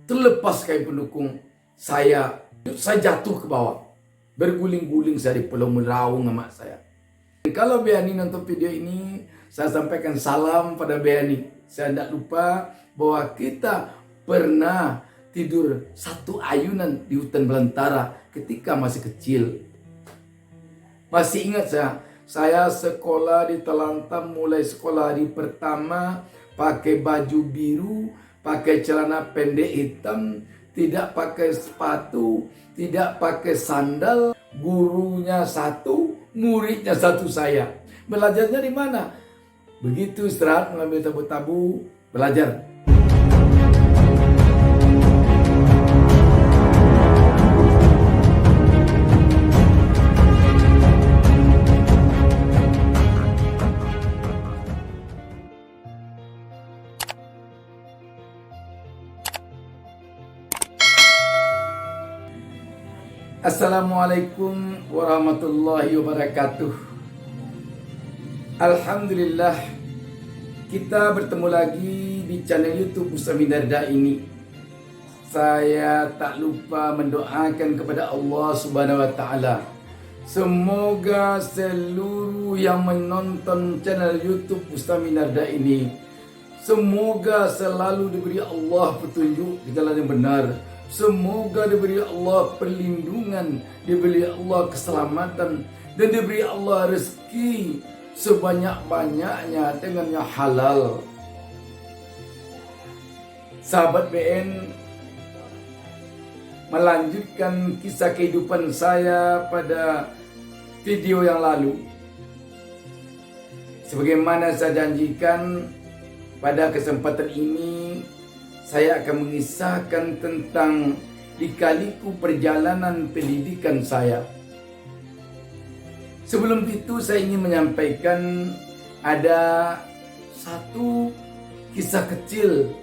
Terlepas kain pendukung, saya jatuh ke bawah. Berguling-guling saya di pulau Meraung sama saya. Dan kalau Beani nonton video ini, saya sampaikan salam pada Beani. Saya tidak lupa bahwa kita pernah tidur satu ayunan di hutan belantara ketika masih kecil. Masih ingat saya sekolah di Telantam, mulai sekolah hari pertama pakai baju biru, pakai celana pendek hitam, tidak pakai sepatu, tidak pakai sandal. Gurunya satu, muridnya satu saya. Belajarnya di mana? Begitu istirahat mengambil tabu-tabu, belajar. Assalamualaikum warahmatullahi wabarakatuh. Alhamdulillah, kita bertemu lagi di channel YouTube Bustami Darda ini. Saya tak lupa mendoakan kepada Allah Subhanahu wa taala. Semoga seluruh yang menonton channel YouTube Bustami Darda ini, semoga selalu diberi Allah petunjuk di jalan yang benar. Semoga diberi Allah perlindungan, diberi Allah keselamatan, dan diberi Allah rezeki sebanyak-banyaknya dengan yang halal. Sahabat BN, melanjutkan kisah kehidupan saya pada video yang lalu. Sebagaimana saya janjikan, pada kesempatan ini saya akan mengisahkan tentang lika-liku perjalanan pendidikan saya. Sebelum itu saya ingin menyampaikan ada satu kisah kecil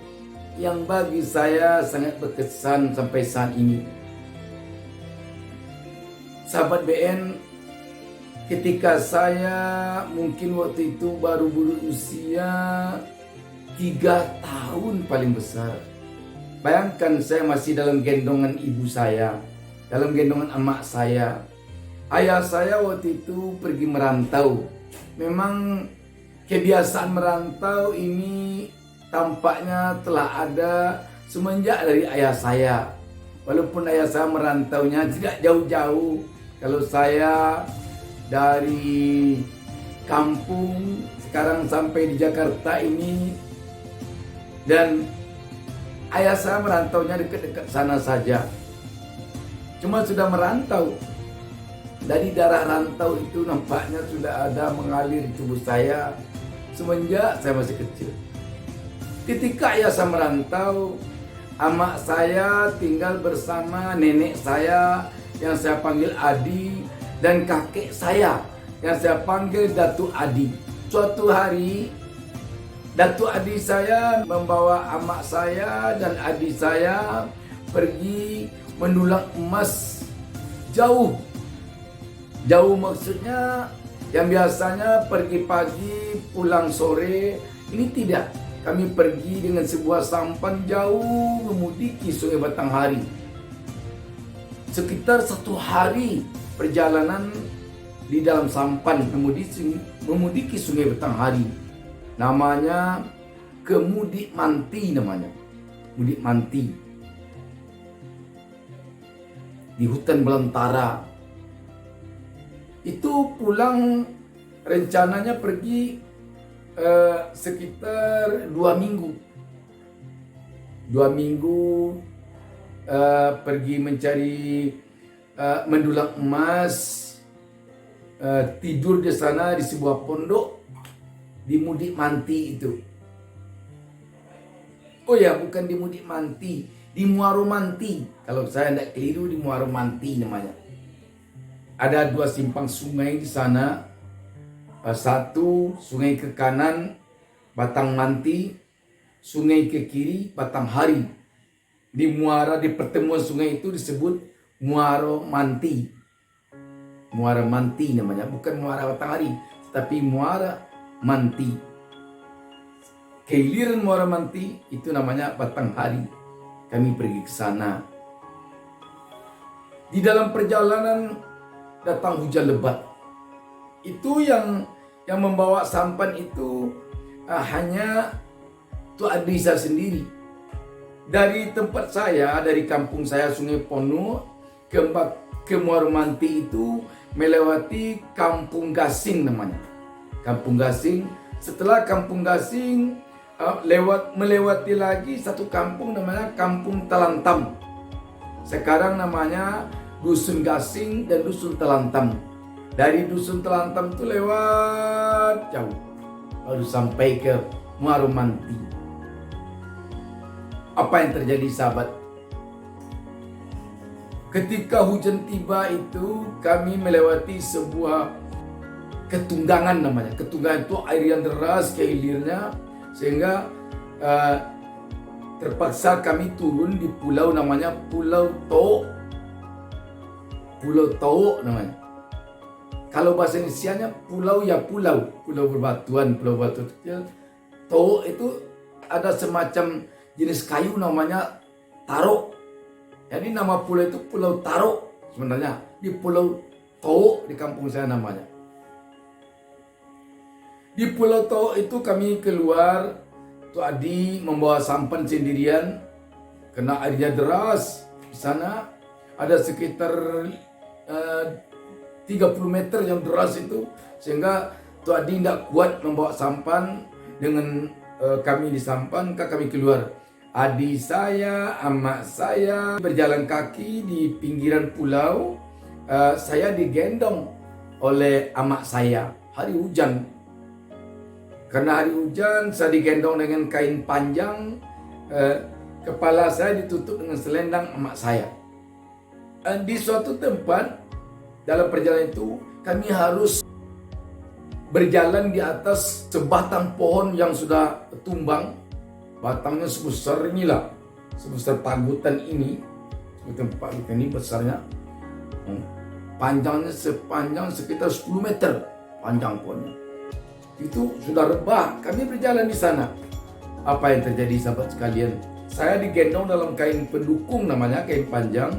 yang bagi saya sangat berkesan sampai saat ini. Sahabat BN, ketika saya mungkin waktu itu baru berusia 3 tahun paling besar. Bayangkan saya masih dalam gendongan ibu saya, dalam gendongan emak saya. Ayah saya waktu itu pergi merantau. Memang kebiasaan merantau ini tampaknya telah ada semenjak dari ayah saya. Walaupun ayah saya merantaunya tidak jauh-jauh. Kalau saya dari kampung sekarang sampai di Jakarta ini, dan ayah saya merantaunya dekat-dekat sana saja. Cuma sudah merantau, dari darah rantau itu nampaknya sudah ada mengalir di tubuh saya semenjak saya masih kecil. Ketika ayah saya merantau, amak saya tinggal bersama nenek saya yang saya panggil Adi, dan kakek saya yang saya panggil Datuk Adi. Suatu hari Datuk Adi saya membawa amak saya dan adik saya pergi mendulang emas jauh. Jauh maksudnya yang biasanya pergi pagi pulang sore, ini tidak. Kami pergi dengan sebuah sampan jauh memudiki Sungai Batanghari. Sekitar 1 hari perjalanan di dalam sampan memudiki Sungai Batanghari. Namanya Kemudik Manti namanya. Mudik Manti. Di hutan belantara. Itu pulang rencananya pergi sekitar 2 minggu. 2 minggu pergi mencari mendulang emas, tidur di sana di sebuah pondok di Mudik Manti itu. Oh ya, bukan di Mudik Manti, di Muaro Manti. Kalau saya tidak keliru, di Muaro Manti namanya. Ada 2 simpang sungai di sana. Satu sungai ke kanan Batang Manti, sungai ke kiri Batanghari. Di muara, di pertemuan sungai itu disebut Muaro Manti. Muara Manti namanya, bukan Muara Batanghari, tapi Muara Manti. Keiliran Muara Manti itu namanya Batanghari. kami pergi ke sana. Di dalam perjalanan datang hujan lebat. Itu yang membawa sampan itu hanya Tua Adisa sendiri. Dari tempat saya, dari kampung saya Sungai Pono ke Muaromanti itu melewati Kampung Gasing namanya. Kampung Gasing. Setelah Kampung Gasing melewati lagi satu kampung namanya Kampung Talantam. Sekarang namanya Dusun Gasing dan Dusun Talantam. Dari Dusun Talantam itu lewat jauh baru sampai ke Muaromanti. Apa yang terjadi sahabat? Ketika hujan tiba itu kami melewati sebuah ketunggangan namanya. Ketunggangan itu air yang deras ke hilirnya sehingga terpaksa kami turun di pulau namanya Pulau Tok. Pulau Tok namanya. Kalau bahasa Indonesianya pulau ya pulau berbatuan, pulau batu kecil. Tok itu ada semacam jenis kayu namanya taro. Jadi nama pulau itu Pulau Taro sebenarnya. Di Pulau Tok di kampung saya namanya. Di Pulau Tok itu kami keluar, Tuk Adi membawa sampan sendirian karena airnya deras. Di sana ada sekitar 30 meter yang deras itu, sehingga Tuk Adi tidak kuat membawa sampan. Dengan kami di sampan, kami keluar. Adik saya, amak saya berjalan kaki di pinggiran pulau. Saya digendong oleh amak saya. Hari hujan. Karena hari hujan, saya digendong dengan kain panjang. Kepala saya ditutup dengan selendang amak saya. Di suatu tempat dalam perjalanan itu, kami harus berjalan di atas sebatang pohon yang sudah tumbang. Batangnya sebesar inilah, sebesar pagutan ini. Sebutan pagutan ini besarnya. Panjangnya sepanjang sekitar 10 meter panjang pohonnya. Itu sudah rebah. Kami berjalan di sana. Apa yang terjadi sahabat sekalian? Saya digendong dalam kain pendukung namanya, kain panjang.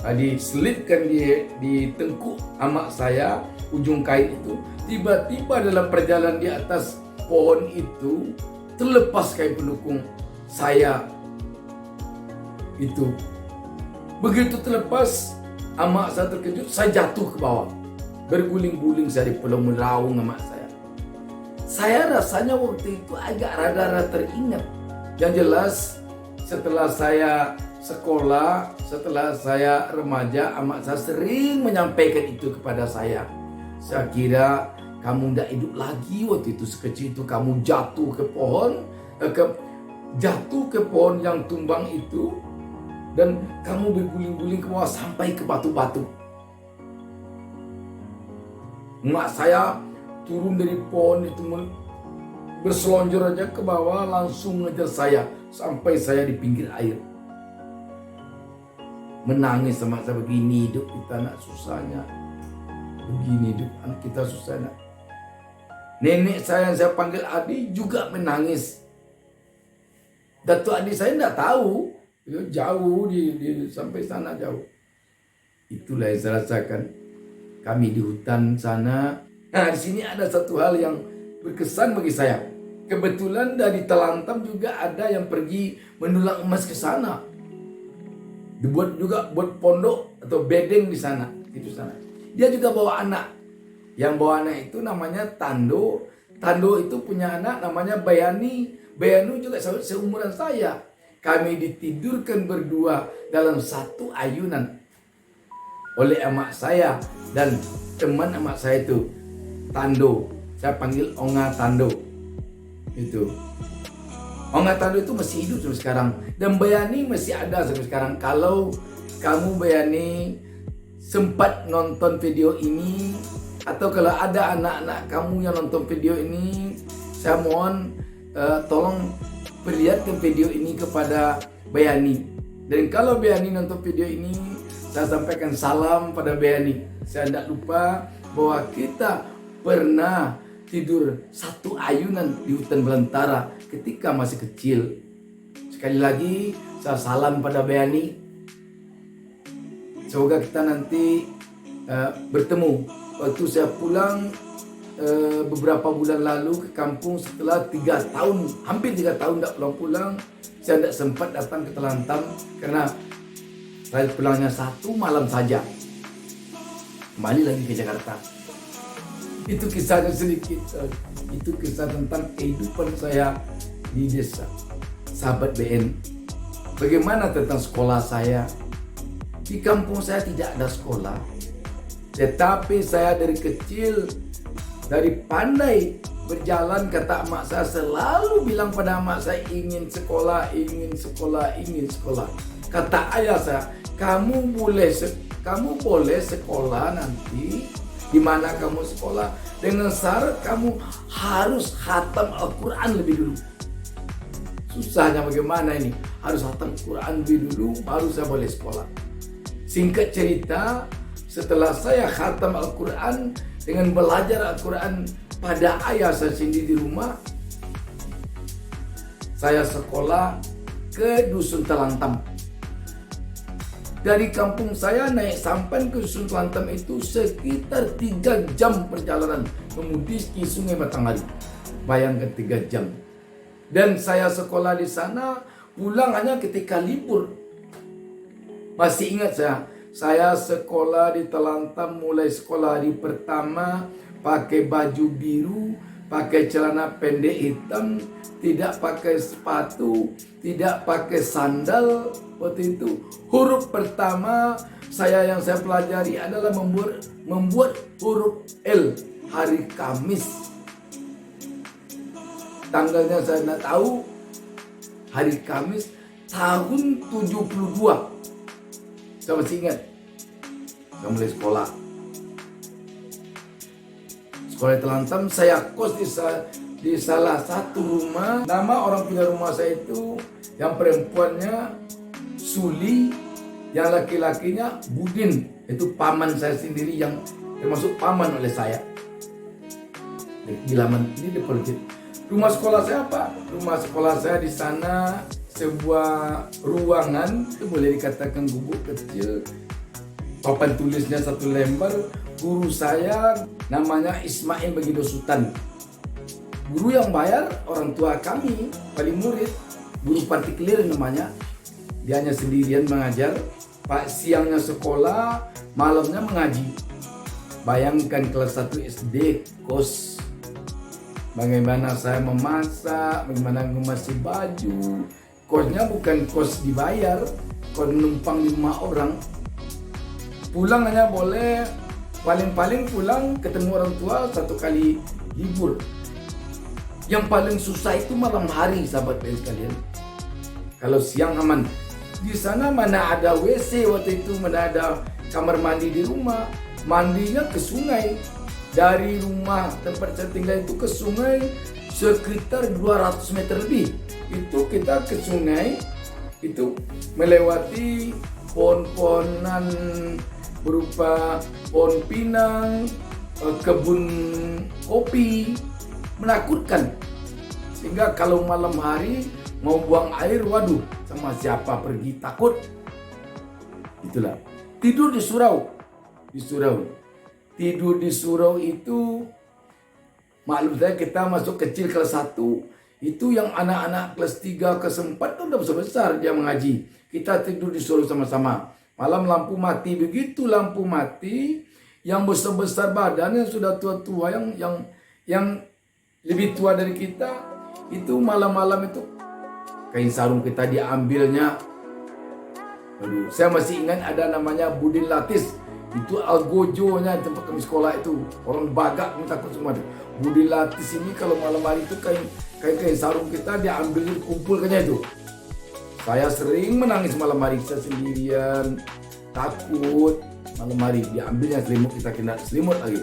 Diselipkan di tengkuk amak saya, ujung kain itu. Tiba-tiba dalam perjalanan di atas pohon itu terlepas kain pendukung saya itu. Begitu terlepas, amak saya terkejut, saya jatuh ke bawah. Berguling-guling saya di pulau Meraung amak saya. Saya rasanya waktu itu agak rada-rada teringat. Yang jelas setelah saya sekolah, setelah saya remaja, amak saya sering menyampaikan itu kepada saya. Saya kira kamu tidak hidup lagi waktu itu, sekecil itu kamu jatuh ke pohon, jatuh ke pohon yang tumbang itu, dan kamu berguling-guling ke bawah sampai ke batu-batu. Mak saya turun dari pohon itu berselonjor aja ke bawah, langsung ngejar saya sampai saya di pinggir air. Menangis sama saya, begini hidup kita nak susahnya. Begini hidup anak kita susahnya. Nenek saya yang saya panggil Adi juga menangis. Datuk Adi saya tidak tahu. Beliau jauh sampai sana jauh. Itulah yang saya rasakan. Kami di hutan sana. Nah, di sini ada satu hal yang berkesan bagi saya. Kebetulan dari Talantam juga ada yang pergi mendulang emas ke sana. Dibuat juga buat pondok atau bedeng di sana, itu sana. Dia juga bawa anak. Yang bawa anak itu namanya Tando. Tando itu punya anak namanya Bayani. Bayani juga seumuran saya. Kami ditidurkan berdua dalam satu ayunan oleh amak saya dan teman amak saya itu, Tando. Saya panggil Onga Tando. Itu. Onga Tando itu masih hidup sampai sekarang. Dan Bayani masih ada sampai sekarang. Kalau kamu Bayani sempat nonton video ini, atau kalau ada anak-anak kamu yang nonton video ini, saya mohon tolong perlihatkan video ini kepada Bayani. Dan kalau Bayani nonton video ini, saya sampaikan salam pada Bayani. Saya tidak lupa bahwa kita pernah tidur satu ayunan di hutan belantara ketika masih kecil. Sekali lagi saya salam pada Bayani. Semoga kita nanti bertemu. Waktu saya pulang beberapa bulan lalu ke kampung setelah 3 tahun, hampir 3 tahun tidak pulang-pulang, saya tidak sempat datang ke Telantam karena saya pulangnya 1 malam saja. Kembali lagi ke Jakarta. Itu kisahnya sedikit. Itu kisah tentang kehidupan saya di desa. Sahabat BN. Bagaimana tentang sekolah saya? Di kampung saya tidak ada sekolah. Tetapi saya dari kecil, dari pandai berjalan, kata emak saya selalu bilang pada emak saya, ingin sekolah, ingin sekolah, ingin sekolah. Kata ayah saya, kamu boleh sekolah nanti. Di mana kamu sekolah, dengan syarat kamu harus khatam Al-Quran lebih dulu. Susahnya bagaimana ini? Harus khatam Al-Quran lebih dulu, baru saya boleh sekolah. Singkat cerita, setelah saya khatam Al-Quran dengan belajar Al-Quran pada ayah saya sendiri di rumah, saya sekolah ke Dusun Telantam. Dari kampung saya naik sampan ke Dusun Telantam itu sekitar 3 jam perjalanan mengemudi Sungai Batanghari. Bayangkan 3 jam. Dan saya sekolah di sana, pulang hanya ketika libur. Masih ingat saya sekolah di Telantam mulai sekolah hari pertama pakai baju biru, pakai celana pendek hitam, tidak pakai sepatu, tidak pakai sandal. Waktu itu huruf pertama yang saya pelajari adalah membuat huruf L hari Kamis. Tanggalnya saya tidak tahu. Hari Kamis tahun 72. Saya masih ingat. Saya mulai sekolah. Sekolah di Telantam, saya kos di salah satu rumah. Nama orang punya rumah saya itu, yang perempuannya Suli, yang laki-lakinya Budin. Itu paman saya sendiri yang termasuk paman oleh saya. Di laman ini di politik. Rumah sekolah saya apa? Rumah sekolah saya di sana sebuah ruangan, itu boleh dikatakan gubuk kecil. Papan tulisnya 1 lembar. Guru saya namanya Ismail Bagindo Sultan. Guru yang bayar orang tua kami, paling murid, guru partikelir namanya. Dia hanya sendirian mengajar. Siangnya sekolah, malamnya mengaji. Bayangkan kelas 1 SD kos. Bagaimana saya memasak, bagaimana mengemasi baju. Kosnya bukan kos dibayar, kos numpang 5 orang. Pulang hanya boleh, paling-paling pulang ketemu orang tua 1 kali libur. Yang paling susah itu malam hari, sahabat baik sekalian. Kalau siang aman. Di sana mana ada WC waktu itu, mana ada kamar mandi di rumah. Mandinya ke sungai. Dari rumah tempat saya tinggal itu ke sungai sekitar 200 meter lebih. Itu kita ke sungai, itu melewati pohon-pohonan berupa pohon pinang, kebun kopi, menakutkan. Sehingga kalau malam hari mau buang air, waduh, sama siapa pergi, takut. Itulah. Tidur di surau. Tidur di surau itu, maklum saya kita masuk kecil kelas 1, itu yang anak-anak kelas 3, kelas 4 kan udah besar-besar dia mengaji. Kita tidur di surau sama-sama. Malam lampu mati, begitu lampu mati, yang besar-besar badannya sudah tua-tua, yang lebih tua dari kita, itu malam-malam itu kain sarung kita diambilnya. Aduh, saya masih ingat ada namanya Budin Latis. Itu algojonya tempat kami sekolah itu. Orang Batak kami takut semua. Budin Latis ini kalau malam hari itu kain sarung kita diambil, kumpulkannya itu. Saya sering menangis malam hari, saya sendirian, takut malam hari diambilnya selimut, kita kena selimut lagi.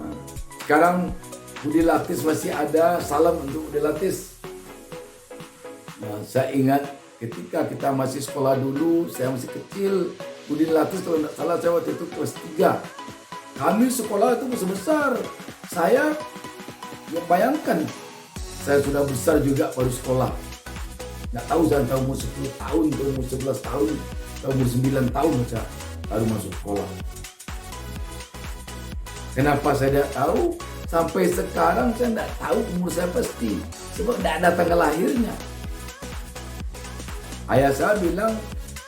Nah, sekarang Budin Latis masih ada, salam untuk Budin Latis. Nah, saya ingat ketika kita masih sekolah dulu, saya masih kecil, Budin Latis kalau tidak salah saya waktu itu kelas 3. Kami sekolah itu besar-besar. Saya bayangkan, saya sudah besar juga baru sekolah. Nggak tahu saya tahu umur 10 tahun, tahu umur 11 tahun, tahu umur 9 tahun saya baru masuk sekolah. Kenapa saya tidak tahu? Sampai sekarang saya tidak tahu umur saya pasti. Sebab tidak ada tanggal lahirnya. Ayah saya bilang,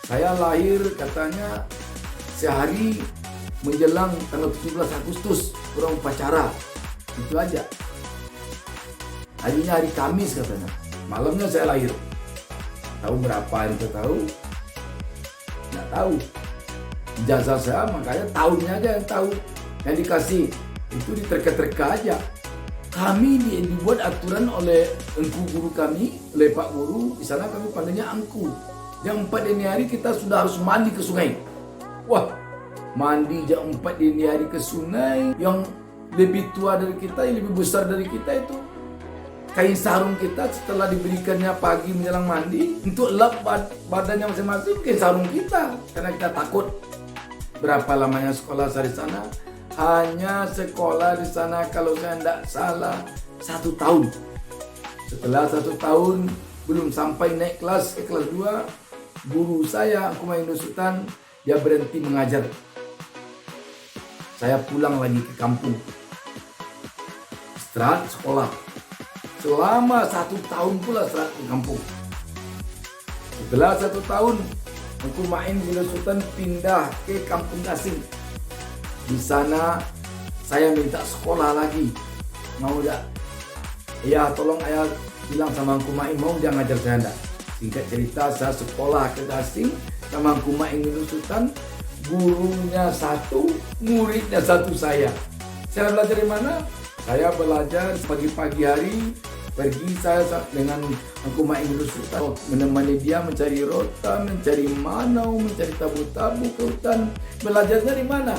saya lahir katanya sehari menjelang tanggal 17 Agustus, kurang upacara. Itu aja. Harinya hari Kamis katanya. Malamnya saya lahir. Tahu berapa itu tahu? Nggak tahu. Ijazah saya makanya tahunnya aja yang tahu. Yang dikasih itu diterka-terka aja. Kami dibuat aturan oleh engku guru kami, oleh Pak Guru. Di sana kami panggilnya angku. Jam 4 dini hari kita sudah harus mandi ke sungai. Wah, mandi jam 4 dini hari ke sungai. Yang lebih tua dari kita, yang lebih besar dari kita itu kain sarung kita setelah diberikannya pagi menjelang mandi untuk lap badannya masing-masing kain sarung kita. Karena kita takut. Berapa lamanya sekolah saya di sana? Hanya sekolah di sana kalau saya tidak salah 1 tahun. Setelah 1 tahun belum sampai naik kelas ke kelas 2, guru saya Kumain Sultan dia berhenti mengajar. Saya pulang lagi ke kampung. Istirahat sekolah. Selama 1 tahun pula istirahat ke kampung. Setelah 1 tahun Kumain Sultan pindah ke Kampung Gasing. Di sana saya minta sekolah lagi. Mau tak? Ya tolong ayah bilang sama Kumain mau dia ngajar saya enggak. Singkat cerita saya sekolah ke Gasing sama Kumain Sultan. Gurunya 1, muridnya 1 saya. Saya belajar di mana? Saya belajar pagi-pagi hari. Pergi saya dengan Kumain Sultan menemani dia mencari rotan, mencari manau, mencari tabu-tabu ke hutan. Belajarnya di mana?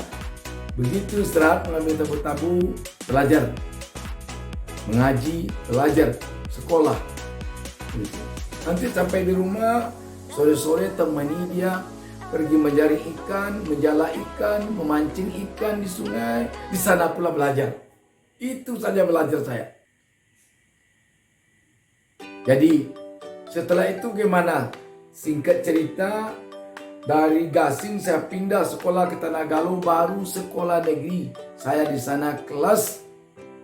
Begitu istirahat mengambil tabu-tabu, belajar. Mengaji, belajar, sekolah. Nanti sampai di rumah, sore-sore temani dia pergi mencari ikan, menjala ikan, memancing ikan di sungai. Di sana pula belajar. Itu saja belajar saya. Jadi setelah itu gimana? Singkat cerita, dari Gasing saya pindah sekolah ke Tanagalo, baru sekolah negeri. Saya di sana kelas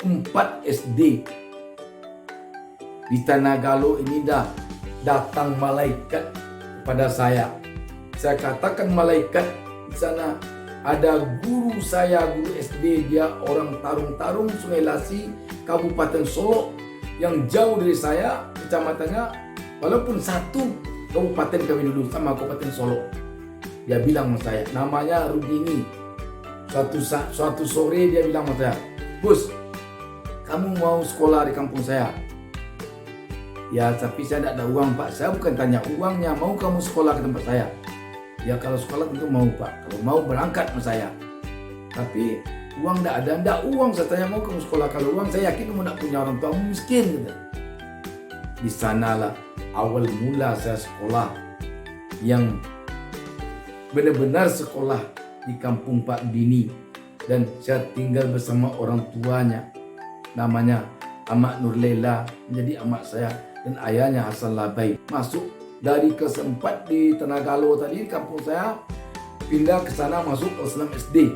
4 SD. Di Tanagalo ini dah datang malaikat kepada saya. Saya katakan malaikat di sana. Ada guru saya, guru SD, dia orang Tarung-Tarung, Sungai Lasi, Kabupaten Solo, yang jauh dari saya, kecamatannya, walaupun satu kabupaten kami dulu sama Kabupaten Solo. Dia bilang sama saya, namanya Rudini. Suatu sore dia bilang sama saya, "Bos, kamu mau sekolah di kampung saya?" Ya, tapi saya tidak ada uang, Pak. Saya bukan tanya uangnya, mau kamu sekolah ke tempat saya? Ya, kalau sekolah tentu mau, Pak. Kalau mau berangkat sama saya. Tapi uang tidak ada, tidak uang. Saya tanya, mau kamu sekolah? Kalau uang, saya yakin kamu tidak punya orang tua miskin. Gitu. Di sanalah awal mula saya sekolah yang benar-benar sekolah di kampung Pak Dini. Dan saya tinggal bersama orang tuanya. Namanya Amak Nurlela, menjadi amak saya. Dan ayahnya Hasan Labai. Masuk dari kelas 4 di Tanagalo tadi, kampung saya, pindah ke sana masuk kelas 6 SD.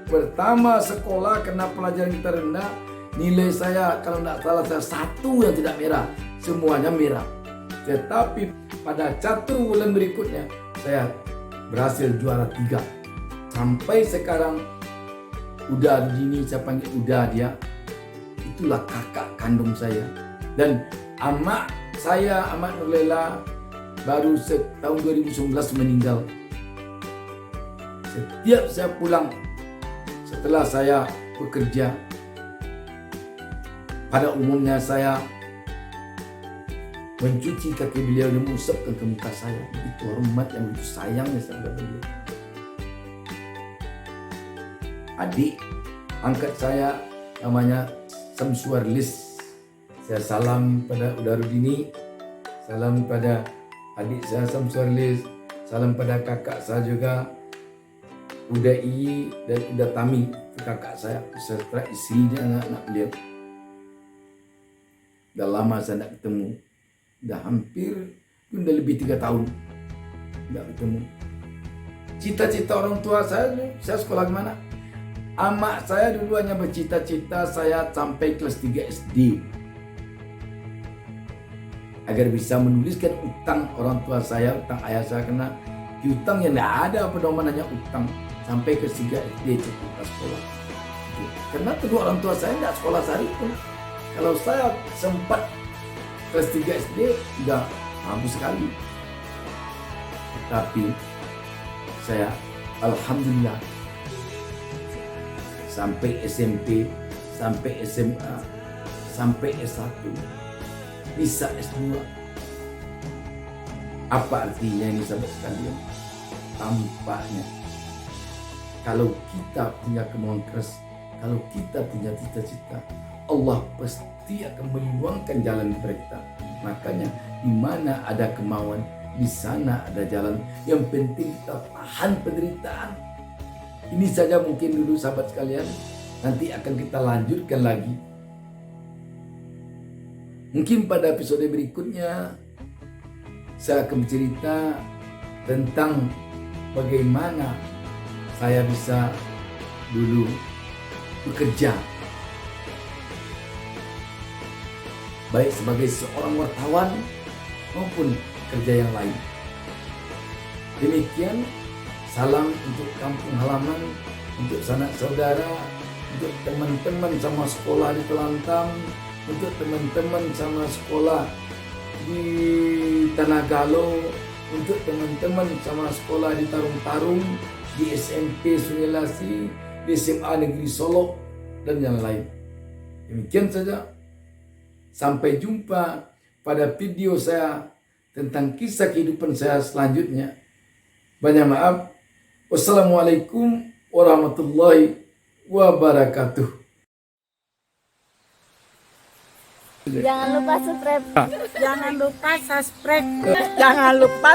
Pertama sekolah kena pelajaran kita rendah, nilai saya kalau tidak salah saya 1 yang tidak merah, semuanya merah. Tetapi pada catur bulan berikutnya saya berhasil juara 3. Sampai sekarang Uda Dini, saya panggil Uda dia. Itulah kakak kandung saya. Dan amak saya, Amak Nurlela, baru tahun 2019 meninggal. Setiap saya pulang setelah saya bekerja, pada umumnya saya mencuci kaki beliau dan mengusapkan ke muka saya. Begitu hormat yang begitu sayangnya saya kepada beliau. Adik angkat saya namanya Samsuarlis. Saya salam pada Udarudini, salam pada adik saya Samsuarlis, salam pada kakak saya juga Uda Iyi dan Uda Tami, kakak saya beserta istri dan anak-anak beliau. Dah lama saya tidak ketemu, dah hampir Udah lebih 3 tahun nggak ketemu. Cita-cita orang tua saya sekolah kemana? Amak saya dulu hanya bercita-cita saya sampai kelas 3 SD agar bisa menuliskan utang orang tua saya, utang ayah saya, karena di utang yang tidak ada pedoman, hanya utang sampai ke 3 SD cukup sekolah. Karena kedua orang tua saya tidak sekolah sehari pun. Kalau saya sempat kelas 3 SD sudah bagus sekali. Tapi saya alhamdulillah sampai SMP, sampai SMA, sampai S1, bisa S2. Apa artinya ini sahabat sekalian? Tampaknya kalau kita punya kemauan keras, kalau kita punya cita-cita, Allah pasti akan meluangkan jalan kepada kita. Makanya di mana ada kemauan, di sana ada jalan. Yang penting kita tahan penderitaan. Ini saja mungkin dulu sahabat sekalian. Nanti akan kita lanjutkan lagi. Mungkin pada episode berikutnya saya akan bercerita tentang bagaimana saya bisa dulu bekerja baik sebagai seorang wartawan maupun kerja yang lain. Demikian, salam untuk kampung halaman, untuk sanak saudara, untuk teman-teman sama sekolah di Kelantan, untuk teman-teman sama sekolah di Tanah Galo, untuk teman-teman sama sekolah di Tarung-Tarung, di SMP Sungai Lasi, di SMA Negeri Solo, dan yang lain. Demikian saja. Sampai jumpa pada video saya tentang kisah kehidupan saya selanjutnya. Banyak maaf. Wassalamualaikum warahmatullahi wabarakatuh. Jangan lupa subscribe. Jangan lupa subscribe. Jangan lupa